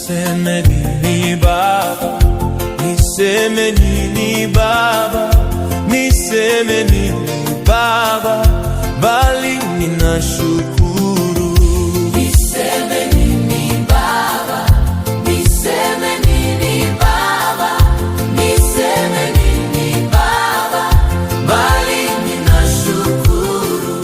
niseme nini Baba, niseme nini Baba, niseme nini Baba, bali ninashukuru. Niseme nini Baba, niseme nini Baba, niseme nini Baba, bali ninashukuru.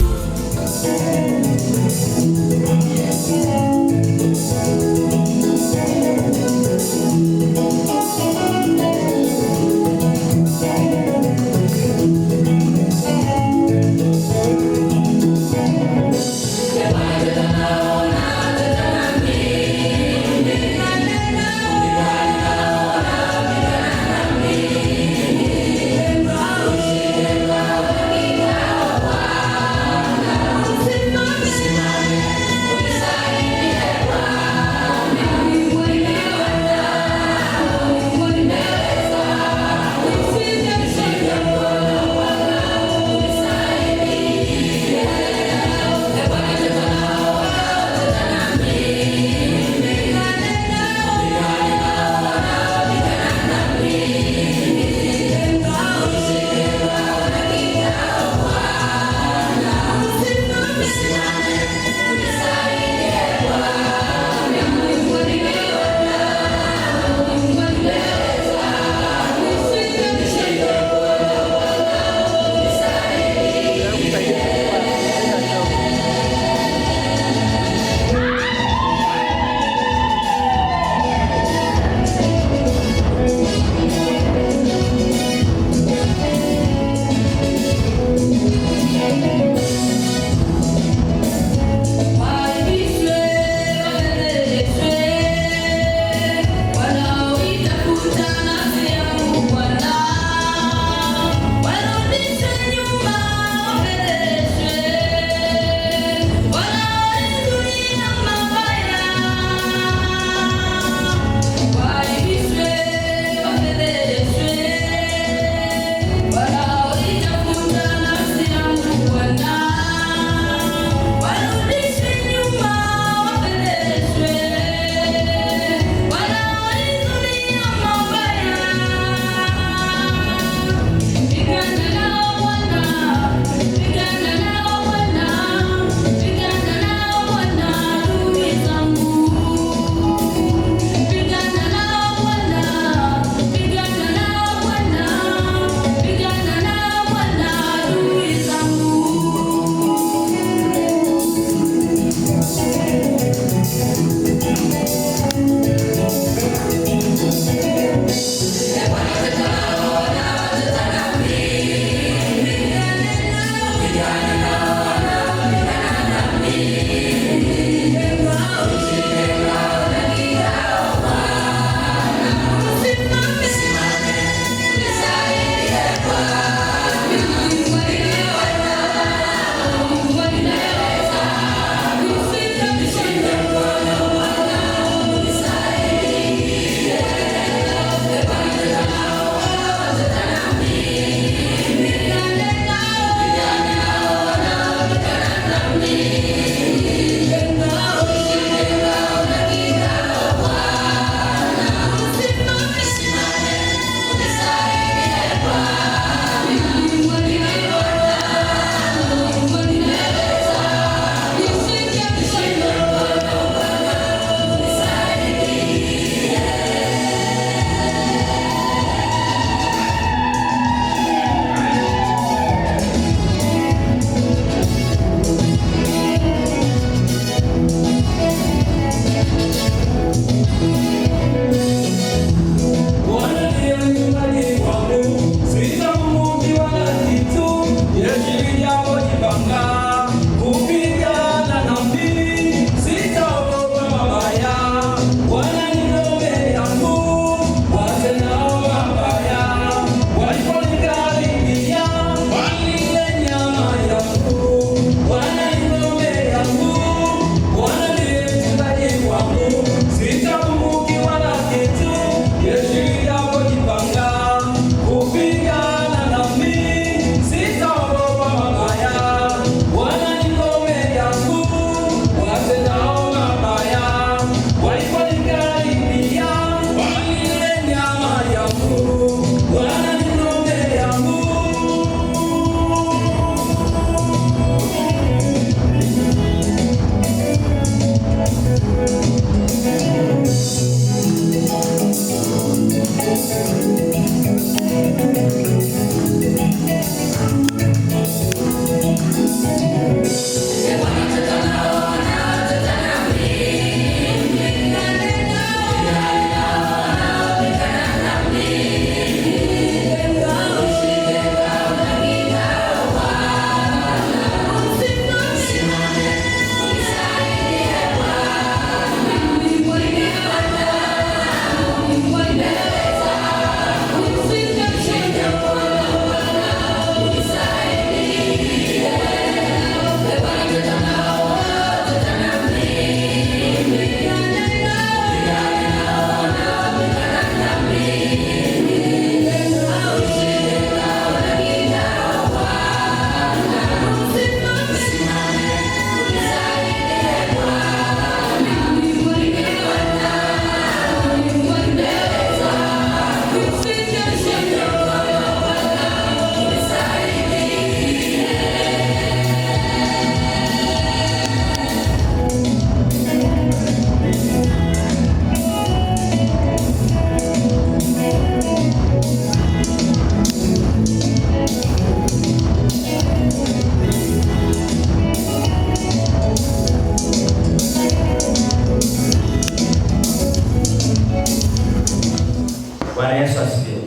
Bwana Yesu asifiwe.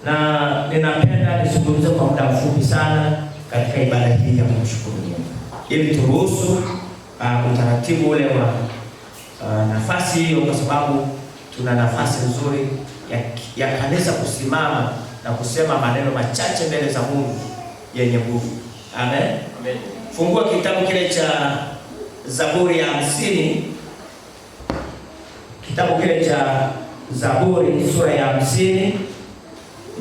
Na ninapenda nizungumze kwa muda mfupi sana katika ibada hii ya kumshukuru Mungu, ili turuhusu utaratibu ule wa nafasi hiyo, kwa sababu tuna nafasi nzuri ya kanisa kusimama na kusema maneno machache mbele za Mungu yenye nguvu. Amen. Amen. Fungua kitabu kile cha Zaburi ya 50. Kitabu kile cha Zaburi sura ya 50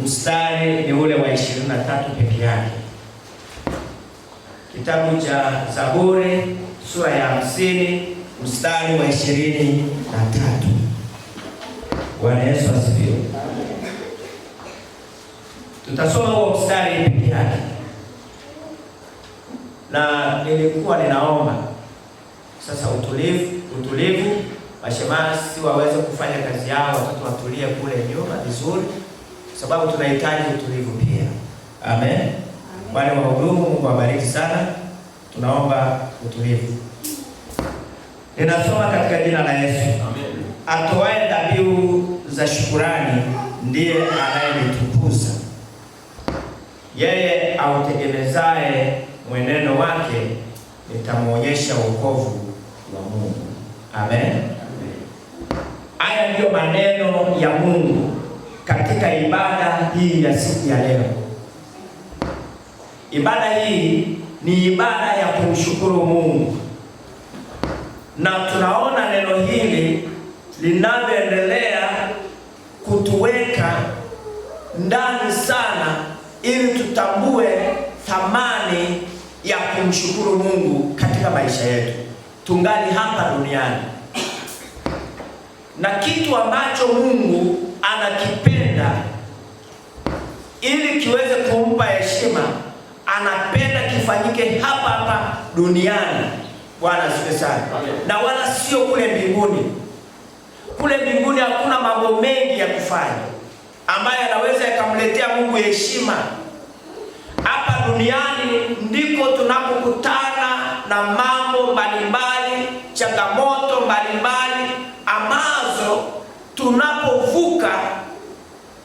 mstari ni ule wa 23 peke yake. Kitabu cha Zaburi sura ya 50 mstari wa 23. Bwana Yesu asifiwe. Tutasoma huo mstari peke yake. Na nilikuwa ninaomba sasa utulivu, mashemasi waweze kufanya kazi yao, watoto watulie kule nyuma vizuri, sababu tunahitaji utulivu pia. Amen. Wale wahudumu, Mungu awabariki sana. Tunaomba utulivu. Ninasoma katika jina la Yesu. Amen. Atoaye dhabihu za shukurani ndiye anayenitukuza. Yeye autegemezaye mwenendo wake nitamuonyesha wokovu wa Mungu. Amen. Haya ndiyo maneno ya Mungu katika ibada hii ya siku ya leo. Ibada hii ni ibada ya kumshukuru Mungu, na tunaona neno hili linavyoendelea kutuweka ndani sana, ili tutambue thamani ya kumshukuru Mungu katika maisha yetu tungali hapa duniani. Na kitu ambacho Mungu anakipenda ili kiweze kumpa heshima, anapenda kifanyike hapa hapa duniani. Bwana asifiwe sana. Na wala sio kule mbinguni. Kule mbinguni hakuna mambo mengi ya kufanya ambayo yanaweza yakamletea Mungu heshima. Hapa duniani ndiko tunapokutana na mambo mbalimbali, changamoto mbalimbali ambazo tunapovuka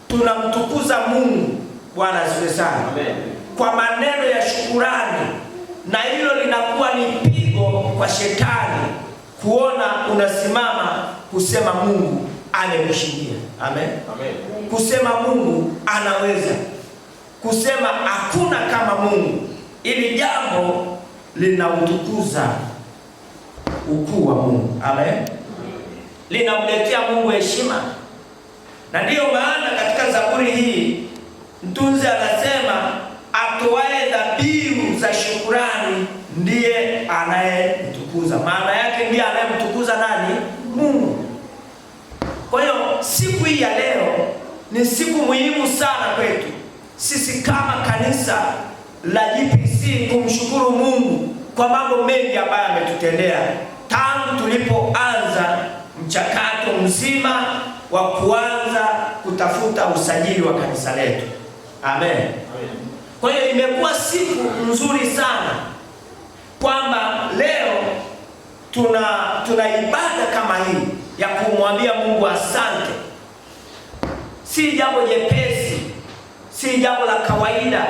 tunamtukuza Mungu. Bwana asifiwe sana. Kwa maneno ya shukurani, na hilo linakuwa ni pigo kwa shetani kuona unasimama kusema Mungu amekushindia. Amen. Amen. Kusema Mungu anaweza, kusema hakuna kama Mungu, ili jambo linautukuza ukuu wa Mungu. Amen. Linamletea Mungu heshima. Na ndiyo maana katika Zaburi hii mtunzi anasema atoaye dhabihu za shukurani ndiye anayemtukuza. Maana yake ndiye anayemtukuza nani? Mungu. Kwa hiyo siku hii ya leo ni siku muhimu sana kwetu sisi kama kanisa la GPC kumshukuru Mungu kwa mambo mengi ambayo ametutendea tangu tulipoanza mchakato mzima wa kuanza kutafuta usajili wa kanisa letu. Amen. Kwa hiyo imekuwa siku nzuri sana kwamba leo tuna ibada kama hii ya kumwambia Mungu asante. Si jambo jepesi, si jambo la kawaida,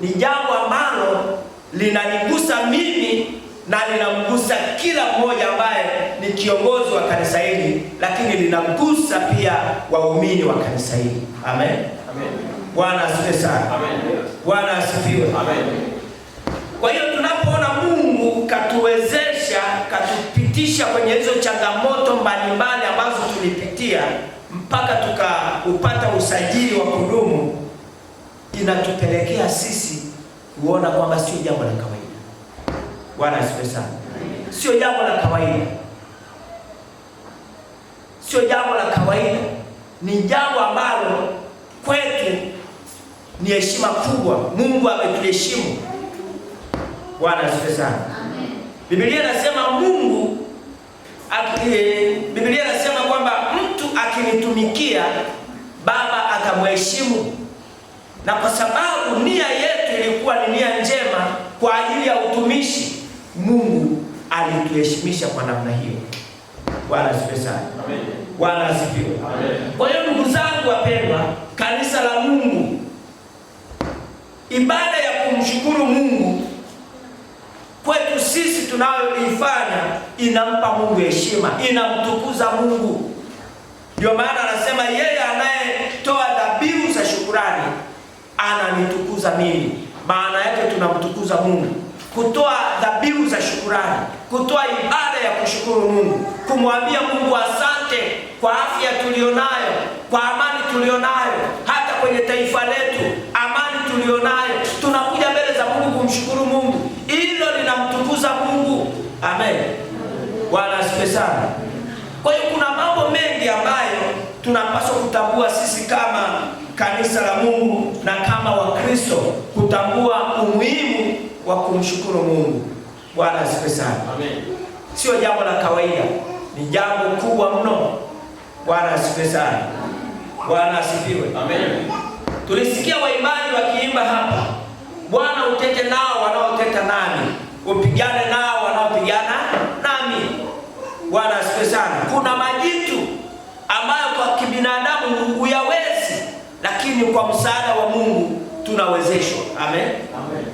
ni jambo ambalo linanigusa mimi na linamgusa kila mmoja ambaye ni kiongozi wa kanisa hili, lakini linamgusa pia waumini wa kanisa hili. Amen. Amen. Bwana asifiwe sana. Amen. Bwana asifiwe. Amen. Kwa hiyo tunapoona Mungu katuwezesha, katupitisha kwenye hizo changamoto mbalimbali ambazo tulipitia mpaka tukaupata usajili wa kudumu, inatupelekea sisi kuona kwamba sio jambo la kawaida. Bwana asifiwe sana. Sio jambo la kawaida. Sio jambo la kawaida. Ni jambo ambalo kwetu ni heshima kubwa. Mungu ametuheshimu. Bwana asifiwe sana. Amen. Biblia inasema Biblia inasema kwamba mtu akinitumikia Baba atamheshimu. Na kwa sababu nia yetu ilikuwa ni nia njema kwa ajili ya utumishi, Mungu alituheshimisha kwa namna hiyo. Bwana asifiwe sana. Amen. Bwana asifiwe. Amen. Kwa hiyo ndugu zangu wapendwa, kanisa la Mungu, ibada ya kumshukuru Mungu kwetu sisi tunayoifanya inampa Mungu heshima, inamtukuza Mungu. Ndio maana anasema yeye anayetoa dhabihu za shukrani ananitukuza mimi. Maana yake tunamtukuza Mungu. Kutoa dhabihu za shukrani, kutoa ibada ya kushukuru Mungu, kumwambia Mungu asante kwa afya tulionayo, kwa amani tulionayo, hata kwenye taifa letu, amani tulionayo. Tunakuja mbele za Mungu kumshukuru Mungu. Hilo linamtukuza Mungu. Amen. Bwana asifiwe sana. Kwa hiyo kuna mambo mengi ambayo tunapaswa kutambua sisi kama kanisa la Mungu na kama Wakristo, kutambua umuhimu wa kumshukuru Mungu. Bwana asifiwe sana. Amen. Sio jambo la kawaida, ni jambo kubwa mno. Bwana asifiwe sana. Bwana asifiwe. Amen. Tulisikia waimbaji wakiimba hapa, Bwana utete nao wanaoteta nami, upigane nao wanaopigana nami. Bwana asifiwe sana. Kuna majitu ambayo kwa kibinadamu huyawezi, lakini kwa msaada wa Mungu tunawezeshwa. Amen. Amen.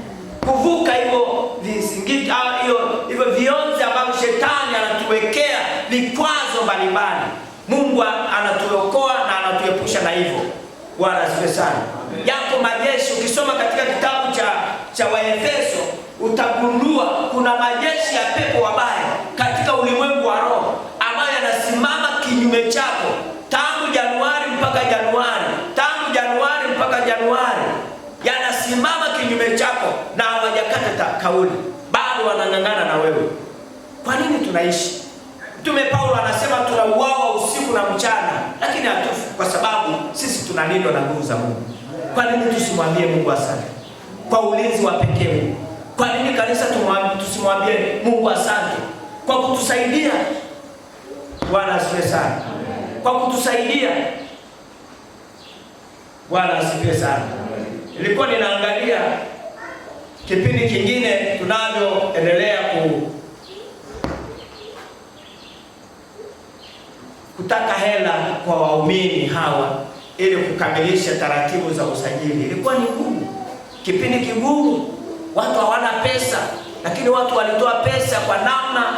Kuvuka hivyo vizingiti au hivyo vionzi ambavyo shetani anatuwekea vikwazo mbalimbali. Mungu anatuokoa na anatuepusha na hivyo. Bwana asifiwe sana. Yako majeshi, ukisoma katika kitabu cha Waefeso utagundua kuna majeshi ya pepo wabaya katika ulimwengu wa roho ambayo yanasimama kinyume chako tangu Januari mpaka Januari, yanasimama kinyume chako na hawajakata kauli, bado wanang'ang'ana na wewe. Kwa nini tunaishi? Mtume Paulo anasema tunauawa usiku na mchana, lakini hatufi, kwa sababu sisi tunalindwa na nguvu za Mungu. Kwa nini tusimwambie Mungu asante kwa ulinzi wa pekee? Kwa nini kanisa tusimwambie Mungu asante kwa kutusaidia? Bwana asifiwe sana. Kwa kutusaidia. Bwana asifiwe sana. Nilikuwa ninaangalia kipindi kingine tunavyoendelea kutaka hela kwa waumini hawa ili kukamilisha taratibu za usajili. Ilikuwa ni ngumu, kipindi kigumu, watu hawana pesa, lakini watu walitoa pesa kwa namna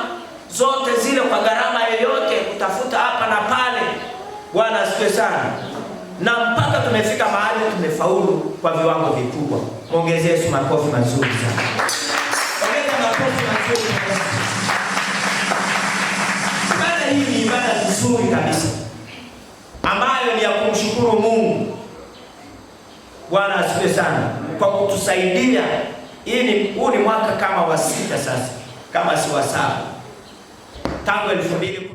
zote zile, kwa gharama yoyote, kutafuta hapa na pale. Bwana asifiwe sana. Na mpaka tumefika mahali tumefaulu kwa viwango vikubwa. Muongezee Yesu makofi mazuri sana. Ongeza makofi mazuri. Ibada hii ni ibada nzuri kabisa, ambayo ni ya kumshukuru Mungu. Bwana asifiwe sana kwa kutusaidia. Huu ni mwaka kama wa 6 sasa, kama si wa 7, tangu 2000